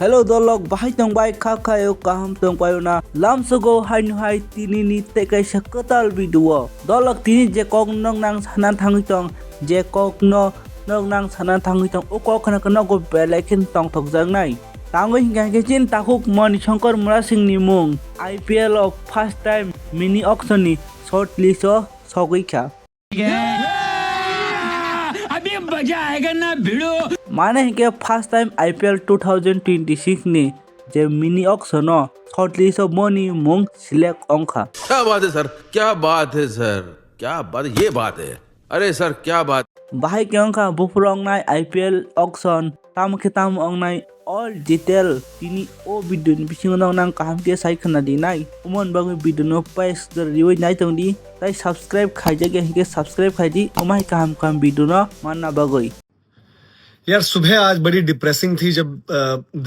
Hello dolog bahay tong bay kakayo kaham tong payo na lamsogo hainu hai tini ni tekai sakatal video dolog tini je kok nong nang sanan thangi tong je kok no nong nang sanan thangi tong o kok kana kana go belekin tong thok jang nai tango hinga ke chin takuk Manishankar Murasing ni mung IPL of first time mini auction ni short list o sogoi kha अभी मजा आएगा ना भिड़ो माने के first time IPL 2026 ने जे mini auction shortlist ऑफ मनी मोंग सिलेक्ट अंखा क्या बात है सर, क्या बात है सर, क्या बात, ये बात है। अरे सर क्या बात। बाहाय के अंखा बुफरंग नाय IPL ऑक्शन ताम के ताम अंग नाय ऑल डिटेल तिनी ओ वीडियो नि बिसिंग नang kaham ke sai khana di nai umon bang video no page der riwai nai tong di tai subscribe khai jage ke subscribe khai di umai kaham video no manna bagoi यार सुबह आज बड़ी depressing थी जब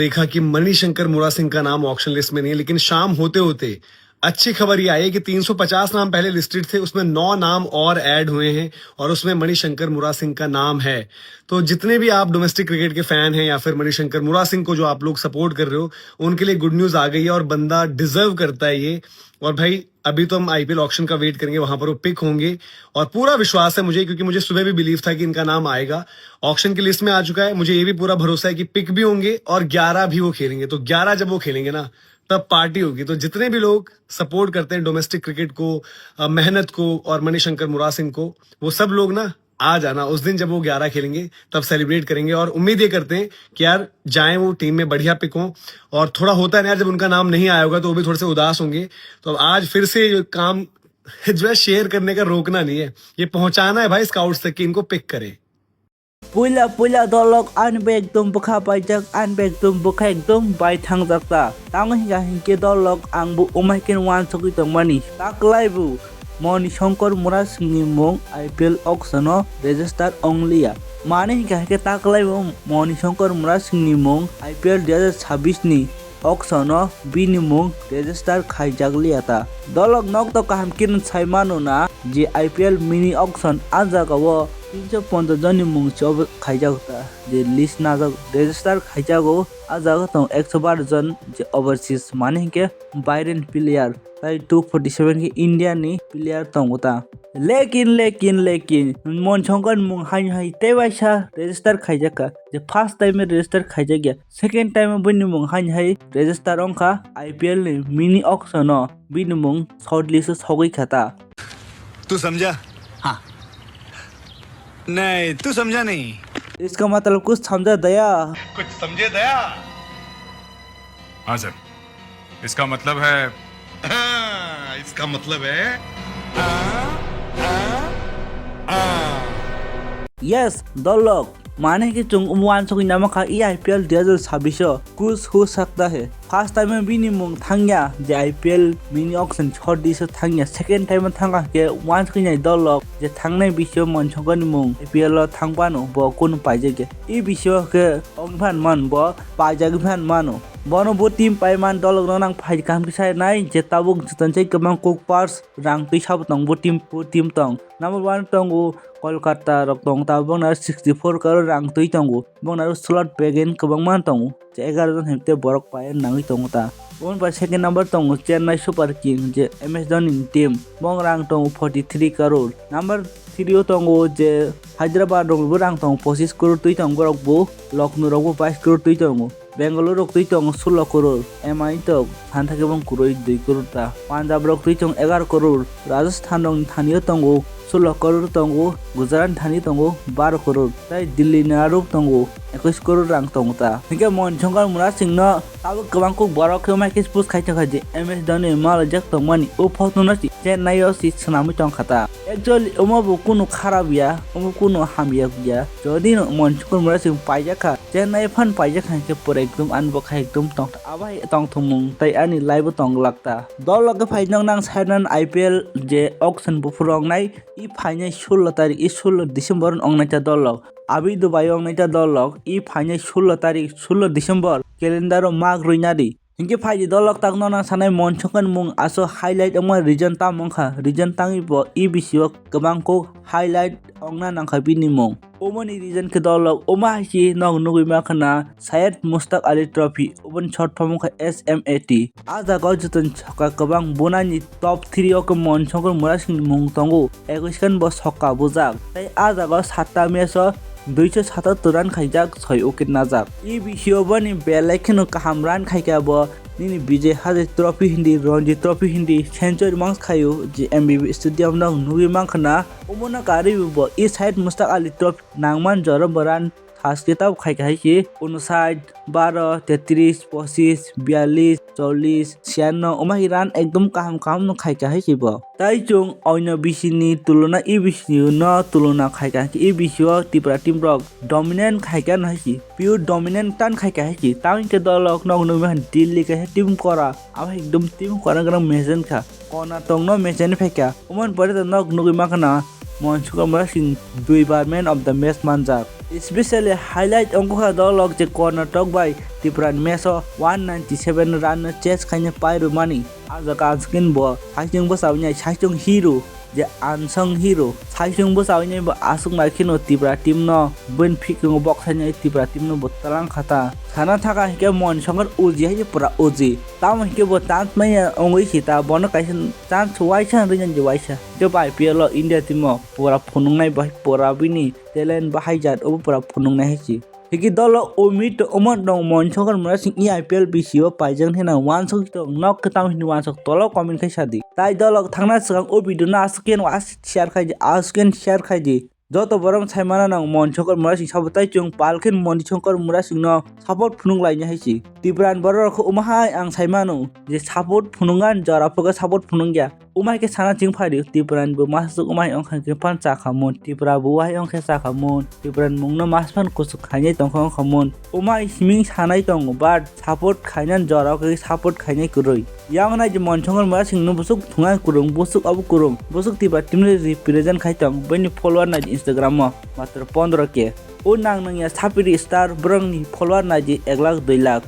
देखा कि मणिशंकर मुरासिंग का नाम ऑक्शन लिस्ट में नहीं है, लेकिन शाम होते होते अच्छी खबर ये आई कि 350 नाम पहले लिस्टेड थे, उसमें 9 नाम और ऐड हुए हैं और उसमें मणिशंकर मुरासिंग का नाम है। तो जितने भी आप डोमेस्टिक क्रिकेट के फैन हैं या फिर मणिशंकर मुरासिंग को जो आप लोग सपोर्ट कर रहे हो, उनके लिए गुड न्यूज आ गई है और बंदा डिजर्व करता है ये। और भाई अभी तो हम IPL ऑक्शन का वेट करेंगे, वहां पर वो पिक होंगे और पूरा विश्वास है मुझे, क्योंकि मुझे सुबह भी बिलीव था कि इनका नाम आएगा। ऑक्शन की लिस्ट में आ चुका है, मुझे ये भी पूरा भरोसा है कि पिक भी होंगे और 11 भी वो खेलेंगे। तो 11 जब वो खेलेंगे ना तब पार्टी होगी। तो जितने भी लोग सपोर्ट करते हैं डोमेस्टिक क्रिकेट को, मेहनत को और मणिशंकर मुरासिंग को, वो सब लोग ना आ जाना उस दिन जब वो 11 खेलेंगे, तब सेलिब्रेट करेंगे। और उम्मीद ये करते हैं कि यार जाएं वो टीम में बढ़िया पिक हो। और थोड़ा होता है ना यार, जब उनका नाम नहीं आया होगा तो वो भी थोड़े से उदास होंगे। तो अब आज फिर से काम जो है शेयर करने का रोकना नहीं है, ये पहुंचाना है भाई स्काउट्स तक कि इनको पिक करें। पुला dolog an bek tum bukha pajak an bek tum bukha ekdom bai thang jakta tang hinga hinke dolog ang bu umaiken wan sokui tong mani taklai bu Manishankar Murasing ni mong IPL auction register only ya mane hinga hinke taklai bu Manishankar Murasing ni mong IPL 2026 ni auction bini mong register khai jagli ata dolog nok to kaham kin sai manu na je IPL mini auction ajaga wo 350 जन मुंग चौब खाइजागता जे list ना register खाइजागो आजागो तो 112 जन जे overseas माने के Byron player ताई 247 के India नि प्लेयर तंगोता लेकिन मनशंकर मुंग हाई तेवाइसा रजिस्टर खाइजाका जे फर्स्ट टाइम में रजिस्टर खाइजा गया सेकंड टाइम में बनि मुंग हाई रजिस्टर अंका IPL नि मिनी ऑक्शन बिनि मुंग शॉर्टलिस्ट सगै खाता तू समझा? हाँ नहीं तू समझा नहीं। इसका मतलब कुछ समझा दया कुछ समझे दया? हाँ सर, इसका मतलब है इसका मतलब है यस dolog माने कि चुंग उमवान सोगी नाम का IPL 2026 कुछ हो सकता है। फर्स्ट टाइम में बिनी मुंग थांग्या जे IPL मिनी ऑक्शन छोड़ दी से थांग्या सेकंड टाइम में थांगा के वान सोगी नाइ dolog जे थांगने बिषय मनशंकर मुंग IPL थांगबानो ब कोन पाइजे के ई बिषय के अंगफान मन ब पाइजागफान मानो बनो बो टीम पाइमान dolog नang फाइ काम के साइ नाइ जे ताबुक जतन चाहिँ कमां कोकपार्स रांग तै तंग बो टीम तंग नंबर 1 तंगो कोलकाता रक तंग ताबुक 64 करोड़ रांग तै तंगो बंगना स्लॉट बेगेन कबां मान तंगो 11 जन हेमते बरक पाए नांगै तंगता वन पर सेकंड नंबर तंगो चेन्नई सुपर किंग जे MS धोनी टीम बंग रांग तंगो 43 करोड़ नंबर 3 तंगो जे हैदराबाद रक रांग तंगो 25 करोड़ तै तंगो रक बो लखनऊ रक 22 करोड़ तै तंगो बेंगलुरु रक तै तंगो 16 करोड़ MI तक थानथा के बंग कुरोइ 2 करोड़ ता पंजाब रक तै तंगो 11 करोड़ राजस्थान रक थानियो तंगो 16 करोड़ तंगो गुजरात थानी तंगो 12 करोड़ ताई दिल्ली नारु तंगो 21 करोड़ रांग तंगता हिके मनशंकर मुरासिंग न ताब गबांको बरक मा केस पुस खाइथा खाजे MS धोनी माल जक तंगमानी ओ फतो नसि चेन्नई ओ सि सनामि तंगखाता एक्चुअली ओमबो कुनु खराबिया ओमबो कुनु हामिया बिया जदि मनशंकर मुरासिंग पाइजाखा चेन्नई फन पाइजाखा के पर एकदम अनबखा एकदम तंग आबाय तंग थमुंग ताई आनि लाइव तंग लागता dolog के फाइनल नां साइनन IPL जे ऑक्शन बुफरंग नाइ ई फाइनल 16 तारिख ई 16 दिसंबर अंगनाइता dolog अभी दुबई अंगनाइता dolog ई फाइनल 16 तारिख 16 दिसंबर कैलेंडर माग रुइनादी Hingke faidi dolok tangno na sanai Manishankar mung aso highlight ongma region ta mankha region tangi bo e bisio kabang ko highlight ongna nangkha bini mung omoni region ke dolok oma hi nog nugui makhana Syed Mushtaq Ali Trophy obon short form kha SMAT aja gaujutan chaka kabang bonani top 3 ok Manishankar Murasing mung tongo 21 kan bo sokka bujak tai aja go 7ta meso 277 run khaijak 6 wicket najak e bisio bani belakeno kaham run khaika bo nini Vijay Hazare Trophy hindi Ranji Trophy hindi century marks khayo je MBB stadium nang nugi mangkhana omona kari bo e Syed Mushtaq Ali Trophy nangman joram baran खास किताब खाई खाई कि 59 12 33 25 42 40 96 ओमा Iran एकदम काम न खाई खाई कि ब ताई जों अन्य बिसिनी तुलना इ बिसिनी न तुलना खाई खाई कि इ बिसियो त्रिपुरा टीम रक डोमिनेंट खाई का न कि प्योर डोमिनेंट टान खाई खाई कि तांग के दलक नग न दिल्ली के टीम करा अब एकदम टीम करा गरम मेजन खा कोना तंग न मेजन फेका ओमन परे त नग नगि माखना Manishankar Murasing 2 bar man of the match manjak especially highlight ongkha dolok je corner talk by Tripura meso 197 run chase khaine pairu mani aja ka skin bo haijung bo sawnya saijung hero je unsung hero saijung bo sawnya bo asung na khino Tripura team no ben fikung box hanya Tripura team no botalang khata khana thaka hike Manishankar oji hai pura oji tam hike bo chance mai ongoi khita bono kaisan chance waisa rinjan je waisa je bai PL India team mo pura phunung nai bai pura bini talent bahai jat obo pura phunung nai hi hiki dolo omit omot dong Manishankar Murasing IPL BCO paijang thena wansok to nok katam hin wansok tolo comment khai sadi tai dolo thangna sang o video na asken was share khai asken share khai di joto borom saimana nang Manishankar Murasing sabotai chung palken Manishankar Murasing no support phunung laina haisi Tripura boror kho umahai ang saimano je support phunungan jara phoga support phunungya umai ke sana ching phari Tripura bo masuk umai ong khan ke pan cha khamon Tripura bo wai ong khe cha khamon Tripura mungno maspan kusuk khainai tongkhong khamon umai himing sanai tong but support khainan jara ke support khainai kuroi yang na je Manishankar Murasing no busuk thungai kurung busuk abu kurung busuk Tripura team represent khai tong bani follower na Instagram ma matra 15 ke o nang nang ya sapiri star brang ni follower na je 1 lakh 2 lakh